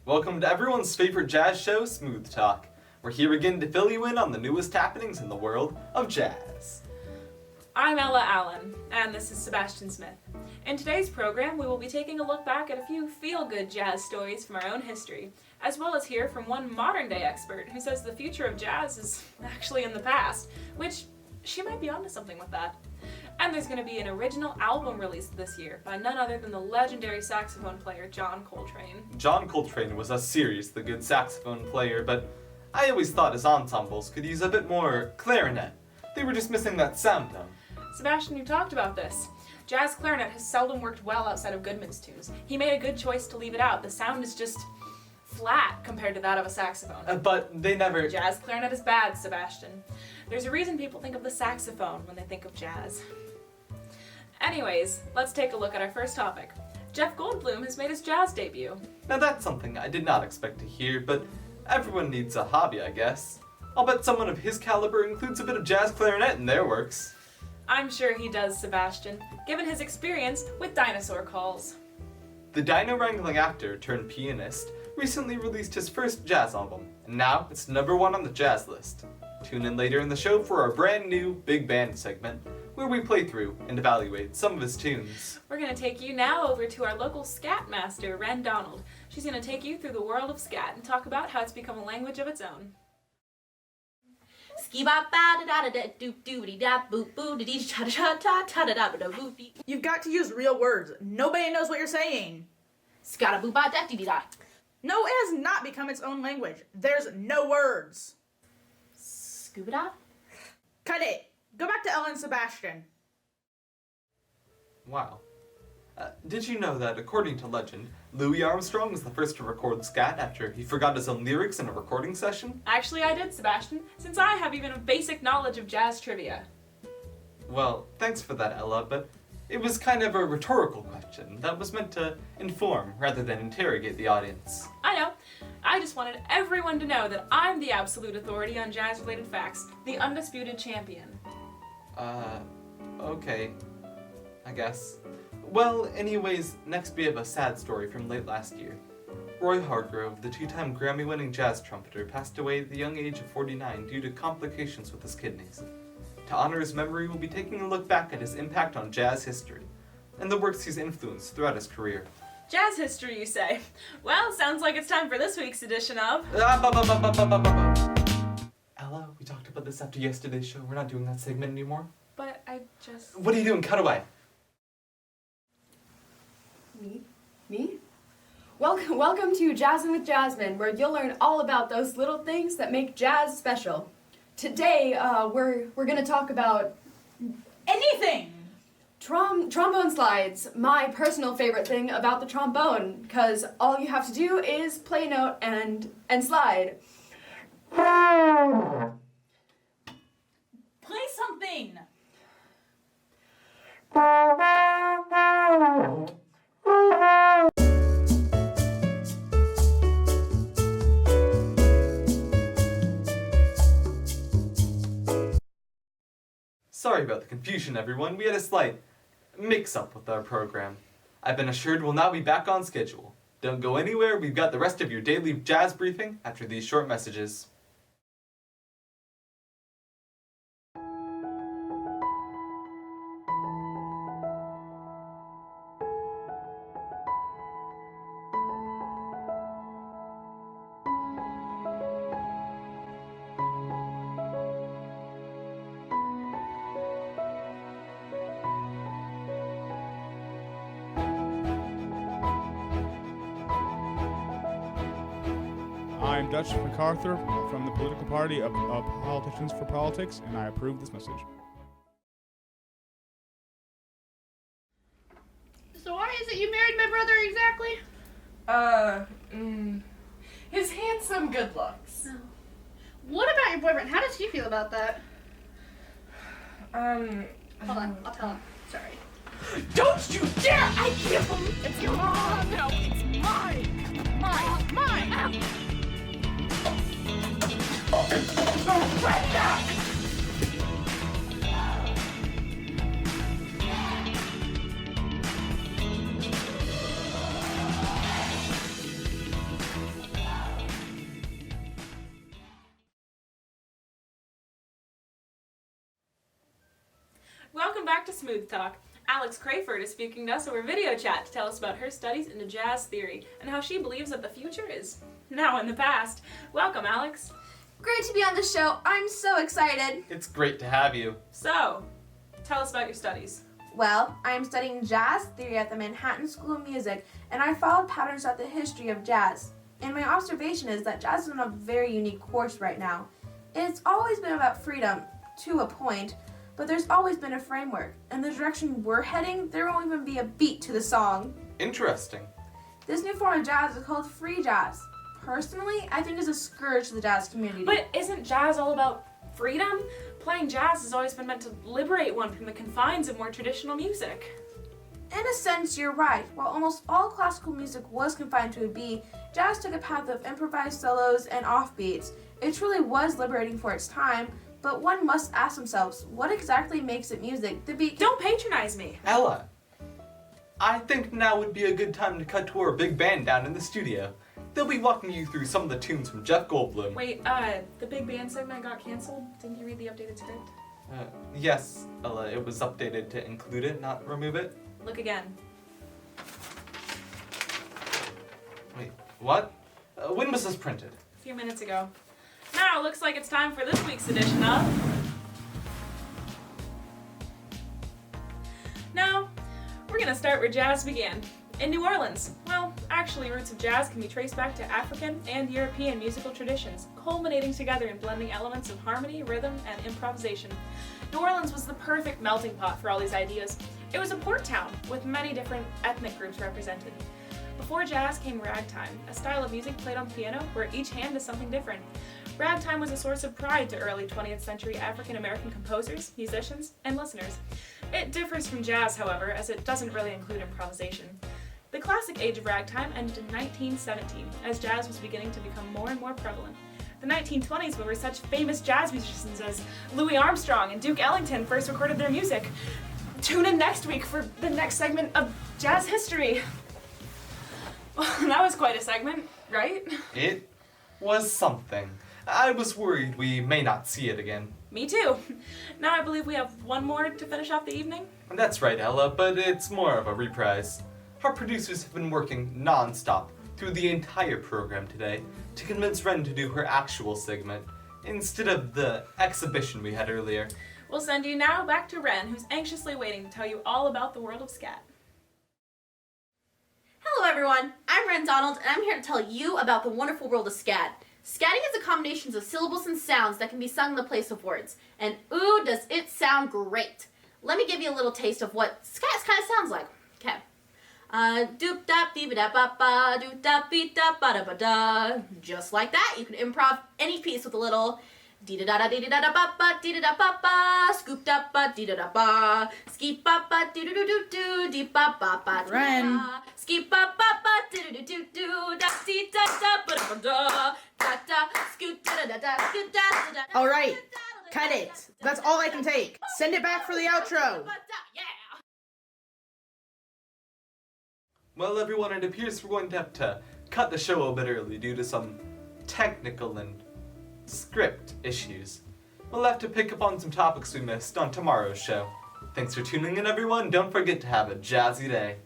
Welcome to everyone's favorite jazz show, Smooth Talk. We're here again to fill you in on the newest happenings in the world of jazz. I'm Ella Allen, and this is Sebastian Smith. In today's program, we will be taking a look back at a few feel-good jazz stories from our own history, as well as hear from one modern-day expert who says the future of jazz is actually in the past, which she might be onto something with that. And there's going to be an original album released this year by none other than the legendary saxophone player John Coltrane. John Coltrane was a seriously good saxophone player, but I always thought his ensembles could use a bit more clarinet. They were just missing that sound tone. Sebastian, you talked about this. Jazz clarinet has seldom worked well outside of Goodman's tunes. He made a good choice to leave it out. The sound is just flat compared to that of a saxophone. But they never... Jazz clarinet is bad, Sebastian. There's a reason people think of the saxophone when they think of jazz. Anyways, let's take a look at our first topic. Jeff Goldblum has made his jazz debut. Now that's something I did not expect to hear, but everyone needs a hobby, I guess. I'll bet someone of his caliber includes a bit of jazz clarinet in their works. I'm sure he does, Sebastian, given his experience with dinosaur calls. The dino-wrangling actor turned pianist recently released his first jazz album, and now it's #1 on the jazz list. Tune in later in the show for our brand new Big Band segment, where we play through and evaluate some of his tunes. We're going to take you now over to our local scat master, Ren Donald. She's going to take you through the world of scat and talk about how it's become a language of its own. You've got to use real words. Nobody knows what you're saying. No, it has not become its own language. There's no words. Cut it. Go back to Ellen Sebastian. Wow. Did you know that, according to legend, Louis Armstrong was the first to record scat after he forgot his own lyrics in a recording session? Actually, I did, Sebastian, since I have even a basic knowledge of jazz trivia. Well, thanks for that, Ella, but it was kind of a rhetorical question that was meant to inform rather than interrogate the audience. I know. I just wanted everyone to know that I'm the absolute authority on jazz-related facts, the undisputed champion. Okay. I guess. Well, anyways, next we have a sad story from late last year. Roy Hargrove, the two-time Grammy-winning jazz trumpeter, passed away at the young age of 49 due to complications with his kidneys. To honor his memory, we'll be taking a look back at his impact on jazz history and the works he's influenced throughout his career. Jazz history, you say? Well, sounds like it's time for this week's edition of... Ella, we talked about this after yesterday's show. We're not doing that segment anymore. But I just... What are you doing? Cut away. Me? Welcome to Jazzin' with Jasmine, where you'll learn all about those little things that make jazz special. Today, we're gonna talk about Anything! trombone slides, my personal favorite thing about the trombone, because all you have to do is play a note and slide. Play something! Sorry about the confusion, everyone. We had a slight mix-up with our program. I've been assured we'll now be back on schedule. Don't go anywhere. We've got the rest of your daily jazz briefing after these short messages. I'm Dutch MacArthur from the political party of Politicians for Politics, and I approve this message. So why is it you married my brother exactly? His handsome good looks. What about your boyfriend? How does he feel about that? Hold on, I'll tell him. Sorry. Don't you dare! I give him! It's yours! No, it's mine! Mine! Surrender! Welcome back to Smooth Talk. Alex Crayford is speaking to us over video chat to tell us about her studies into jazz theory and how she believes that the future is now in the past. Welcome, Alex. Great to be on the show. I'm so excited. It's great to have you. So, tell us about your studies. Well, I am studying jazz theory at the Manhattan School of Music, and I followed patterns throughout the history of jazz. And my observation is that jazz is on a very unique course right now. It's always been about freedom, to a point, but there's always been a framework. And the direction we're heading, there won't even be a beat to the song. Interesting. This new form of jazz is called free jazz. Personally, I think it's a scourge to the jazz community. But isn't jazz all about freedom? Playing jazz has always been meant to liberate one from the confines of more traditional music. In a sense, you're right. While almost all classical music was confined to a beat, jazz took a path of improvised solos and offbeats. It truly was liberating for its time, but one must ask themselves, what exactly makes it music? The beat Don't patronize me. Ella, I think now would be a good time to cut to our big band down in the studio. They'll be walking you through some of the tunes from Jeff Goldblum. Wait, the big band segment got canceled? Didn't you read the updated script? Yes, Ella, it was updated to include it, not remove it. Look again. Wait, what? When was this printed? A few minutes ago. Now, looks like it's time for this week's edition of... Now, we're gonna start where jazz began. In New Orleans. Well, actually, roots of jazz can be traced back to African and European musical traditions, culminating together in blending elements of harmony, rhythm, and improvisation. New Orleans was the perfect melting pot for all these ideas. It was a port town with many different ethnic groups represented. Before jazz came ragtime, a style of music played on piano where each hand is something different. Ragtime was a source of pride to early 20th century African American composers, musicians, and listeners. It differs from jazz, however, as it doesn't really include improvisation. The classic age of ragtime ended in 1917, as jazz was beginning to become more and more prevalent. The 1920s were where such famous jazz musicians as Louis Armstrong and Duke Ellington first recorded their music. Tune in next week for the next segment of Jazz History. Well, that was quite a segment, right? It was something. I was worried we may not see it again. Me too. Now I believe we have one more to finish off the evening. That's right, Ella, but it's more of a reprise. Our producers have been working non-stop through the entire program today to convince Ren to do her actual segment instead of the exhibition we had earlier. We'll send you now back to Ren, who's anxiously waiting to tell you all about the world of scat. Hello everyone, I'm Ren Donald and I'm here to tell you about the wonderful world of scat. Scatting is a combination of syllables and sounds that can be sung in the place of words. And ooh, does it sound great. Let me give you a little taste of what scat kind of sounds like. Okay. Doop dap dee da ba ba doop dap beep da ba da ba da. Just like that, you can improv any piece with a little dee da da dee da da ba ba dee da da ba ba scoop da ba dee da da ba ski ba ba dee do do do do dee ba ba ba Ren. ski ba ba ba dee do do do do da dee da da ba da ba da da da scoot da da da scoot da da da. All right, cut it. That's all I can take. Send it back for the outro. Yeah. Well, everyone, it appears we're going to have to cut the show a bit early due to some technical and script issues. We'll have to pick up on some topics we missed on tomorrow's show. Thanks for tuning in, everyone. Don't forget to have a jazzy day.